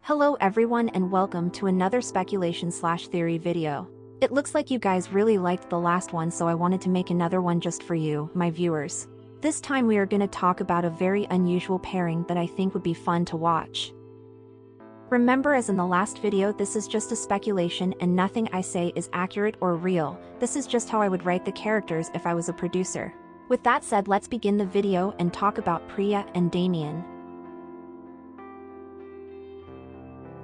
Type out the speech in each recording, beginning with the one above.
Hello everyone and welcome to another speculation/theory video. It looks like you guys really liked the last one, so I wanted to make another one just for you, my viewers. This time we are going to talk about a very unusual pairing that I think would be fun to watch. Remember, as in the last video, this is just a speculation and nothing I say is accurate or real. This is just how I would write the characters if I was a producer. With that said, let's begin the video and talk about Priya and Damien.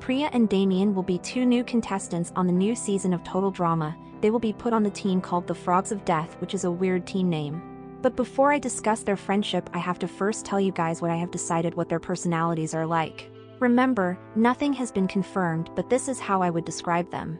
Priya and Damien will be two new contestants on the new season of Total Drama. They will be put on the team called the Frogs of Death, which is a weird team name. But before I discuss their friendship, I have to first tell you guys what I have decided what their personalities are like. Remember, nothing has been confirmed, but this is how I would describe them.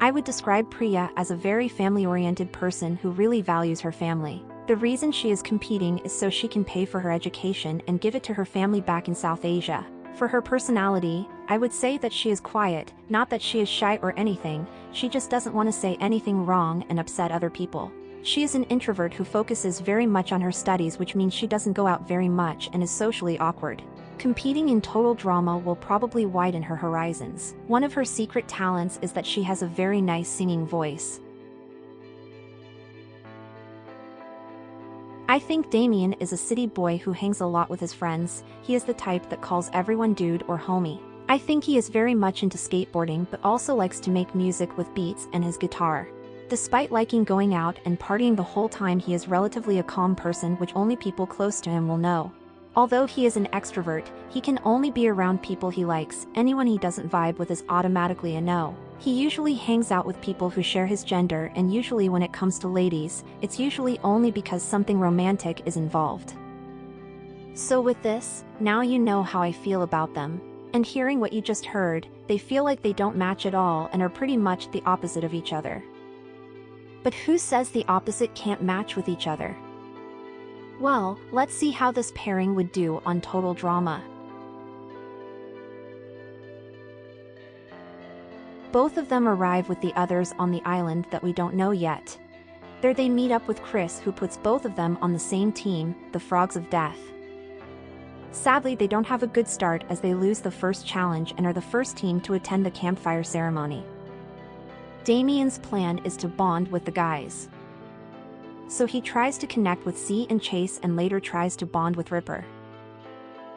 I would describe Priya as a very family-oriented person who really values her family. The reason she is competing is so she can pay for her education and give it to her family back in South Asia. For her personality, I would say that she is quiet, not that she is shy or anything, she just doesn't want to say anything wrong and upset other people. She is an introvert who focuses very much on her studies, which means she doesn't go out very much and is socially awkward. Competing in Total Drama will probably widen her horizons. One of her secret talents is that she has a very nice singing voice. I think Damien is a city boy who hangs a lot with his friends. He is the type that calls everyone dude or homie. I think he is very much into skateboarding but also likes to make music with beats and his guitar. Despite liking going out and partying the whole time, he is relatively a calm person, which only people close to him will know. Although he is an extrovert, he can only be around people he likes. Anyone he doesn't vibe with is automatically a no. He usually hangs out with people who share his gender, and usually when it comes to ladies, it's usually only because something romantic is involved. So with this, now you know how I feel about them. And hearing what you just heard, they feel like they don't match at all and are pretty much the opposite of each other. But who says the opposite can't match with each other? Well, let's see how this pairing would do on Total Drama. Both of them arrive with the others on the island that we don't know yet. There they meet up with Chris, who puts both of them on the same team, the Frogs of Death. Sadly, they don't have a good start as they lose the first challenge and are the first team to attend the campfire ceremony. Damien's plan is to bond with the guys. So he tries to connect with C and Chase and later tries to bond with Ripper.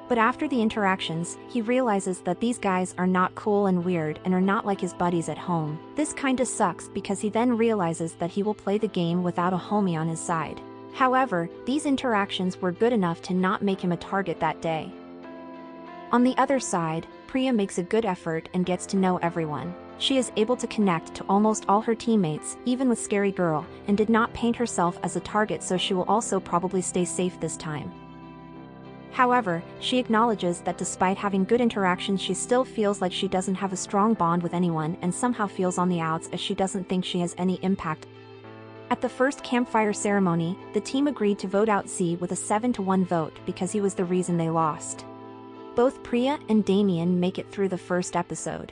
But after the interactions, he realizes that these guys are not cool and weird and are not like his buddies at home. This kinda sucks because he then realizes that he will play the game without a homie on his side. However, these interactions were good enough to not make him a target that day. On the other side, Priya makes a good effort and gets to know everyone. She is able to connect to almost all her teammates, even with Scary Girl, and did not paint herself as a target, so she will also probably stay safe this time. However, she acknowledges that despite having good interactions, she still feels like she doesn't have a strong bond with anyone and somehow feels on the outs as she doesn't think she has any impact. At the first campfire ceremony, the team agreed to vote out Z with a 7-1 vote because he was the reason they lost. Both Priya and Damien make it through the first episode.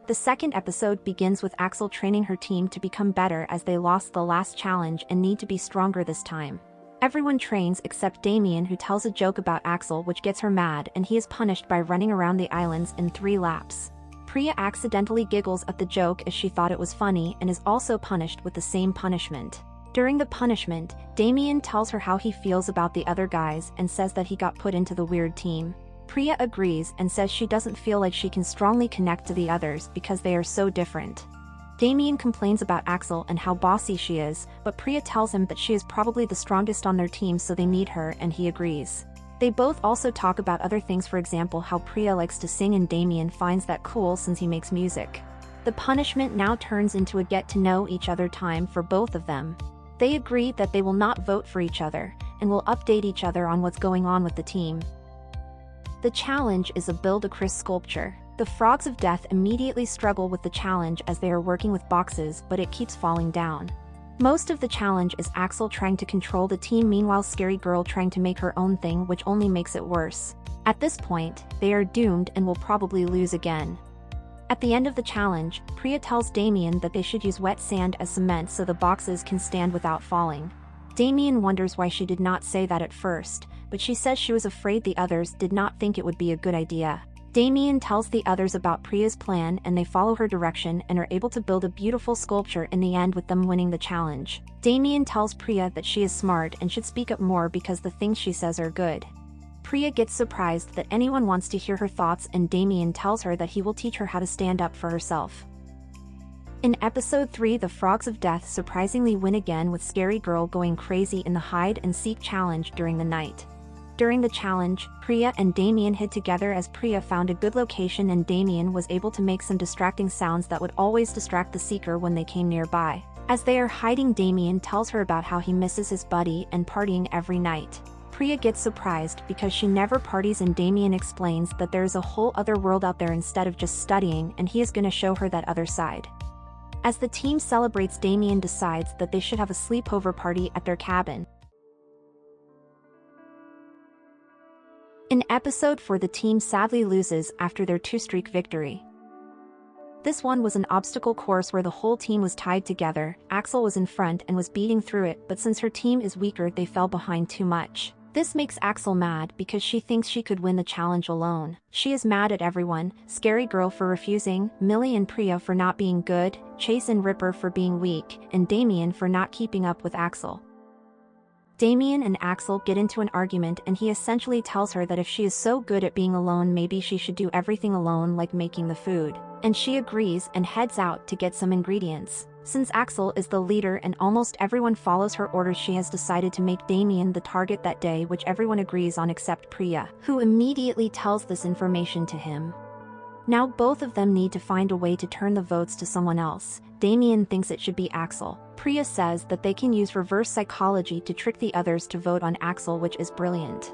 The second episode begins with Axel training her team to become better as they lost the last challenge and need to be stronger this time. Everyone trains except Damien, who tells a joke about Axel which gets her mad, and he is punished by running around the islands in 3 laps. Priya accidentally giggles at the joke as she thought it was funny and is also punished with the same punishment. During the punishment, Damien tells her how he feels about the other guys and says that he got put into the weird team. Priya agrees and says she doesn't feel like she can strongly connect to the others because they are so different. Damien complains about Axel and how bossy she is, but Priya tells him that she is probably the strongest on their team, so they need her, and he agrees. They both also talk about other things, for example how Priya likes to sing and Damien finds that cool since he makes music. The punishment now turns into a get-to-know each other time for both of them. They agree that they will not vote for each other, and will update each other on what's going on with the team. The challenge is a Build-A-Chris sculpture. The Frogs of Death immediately struggle with the challenge as they are working with boxes, but it keeps falling down. Most of the challenge is Axel trying to control the team, meanwhile Scary Girl trying to make her own thing, which only makes it worse. At this point, they are doomed and will probably lose again. At the end of the challenge, Priya tells Damien that they should use wet sand as cement so the boxes can stand without falling. Damien wonders why she did not say that at first, but she says she was afraid the others did not think it would be a good idea. Damien tells the others about Priya's plan and they follow her direction and are able to build a beautiful sculpture in the end with them winning the challenge. Damien tells Priya that she is smart and should speak up more because the things she says are good. Priya gets surprised that anyone wants to hear her thoughts and Damien tells her that he will teach her how to stand up for herself. In episode 3, the Frogs of Death surprisingly win again with Scary Girl going crazy in the hide and seek challenge during the night. During the challenge, Priya and Damien hid together as Priya found a good location and Damien was able to make some distracting sounds that would always distract the seeker when they came nearby. As they are hiding, Damien tells her about how he misses his buddy and partying every night. Priya gets surprised because she never parties and Damien explains that there is a whole other world out there instead of just studying and he is going to show her that other side. As the team celebrates, Damien decides that they should have a sleepover party at their cabin. In episode 4, the team sadly loses after their 2-streak victory. This one was an obstacle course where the whole team was tied together. Axel was in front and was beating through it, but since her team is weaker they fell behind too much. This makes Axel mad because she thinks she could win the challenge alone. She is mad at everyone, Scary Girl for refusing, Millie and Priya for not being good, Chase and Ripper for being weak, and Damien for not keeping up with Axel. Damien and Axel get into an argument and he essentially tells her that if she is so good at being alone maybe she should do everything alone like making the food. And she agrees and heads out to get some ingredients. Since Axel is the leader and almost everyone follows her orders, she has decided to make Damien the target that day, which everyone agrees on except Priya, who immediately tells this information to him. Now both of them need to find a way to turn the votes to someone else. Damien thinks it should be Axel. Priya says that they can use reverse psychology to trick the others to vote on Axel, which is brilliant.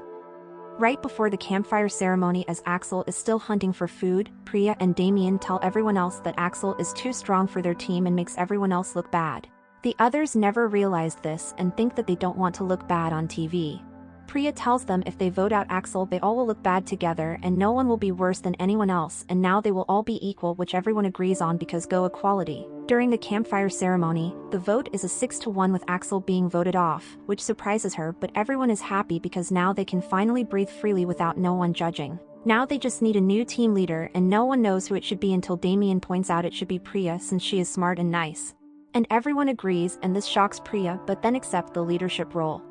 Right before the campfire ceremony, as Axel is still hunting for food, Priya and Damien tell everyone else that Axel is too strong for their team and makes everyone else look bad. The others never realize this and think that they don't want to look bad on TV. Priya tells them if they vote out Axel they all will look bad together and no one will be worse than anyone else, and now they will all be equal, which everyone agrees on because go equality. During the campfire ceremony, the vote is a 6-1 with Axel being voted off, which surprises her, but everyone is happy because now they can finally breathe freely without no one judging. Now they just need a new team leader and no one knows who it should be until Damien points out it should be Priya since she is smart and nice. And everyone agrees and this shocks Priya but then accepts the leadership role.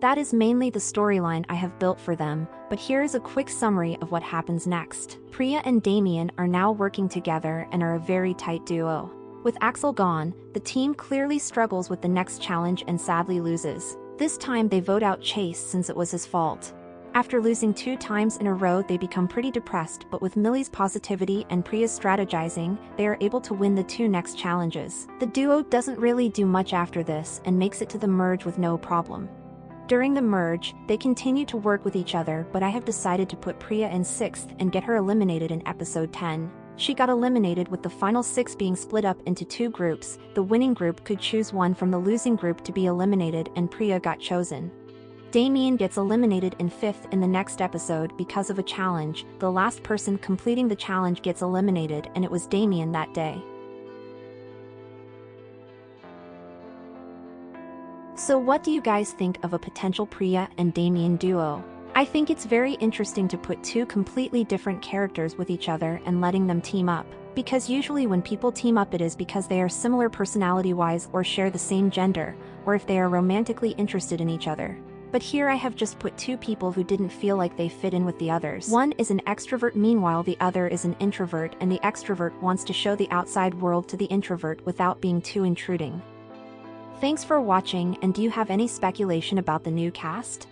That is mainly the storyline I have built for them, but here is a quick summary of what happens next. Priya and Damien are now working together and are a very tight duo. With Axel gone, the team clearly struggles with the next challenge and sadly loses. This time they vote out Chase since it was his fault. After losing 2 times in a row they become pretty depressed, but with Millie's positivity and Priya's strategizing, they are able to win the 2 next challenges. The duo doesn't really do much after this and makes it to the merge with no problem. During the merge, they continue to work with each other, but I have decided to put Priya in 6th and get her eliminated in episode 10. She got eliminated with the final 6 being split up into 2 groups. The winning group could choose one from the losing group to be eliminated and Priya got chosen. Damien gets eliminated in 5th in the next episode because of a challenge. The last person completing the challenge gets eliminated and it was Damien that day. So what do you guys think of a potential Priya and Damien duo? I think it's very interesting to put 2 completely different characters with each other and letting them team up, because usually when people team up it is because they are similar personality-wise or share the same gender, or if they are romantically interested in each other. But here I have just put 2 people who didn't feel like they fit in with the others. One is an extrovert, meanwhile the other is an introvert, and the extrovert wants to show the outside world to the introvert without being too intruding. Thanks for watching, and do you have any speculation about the new cast?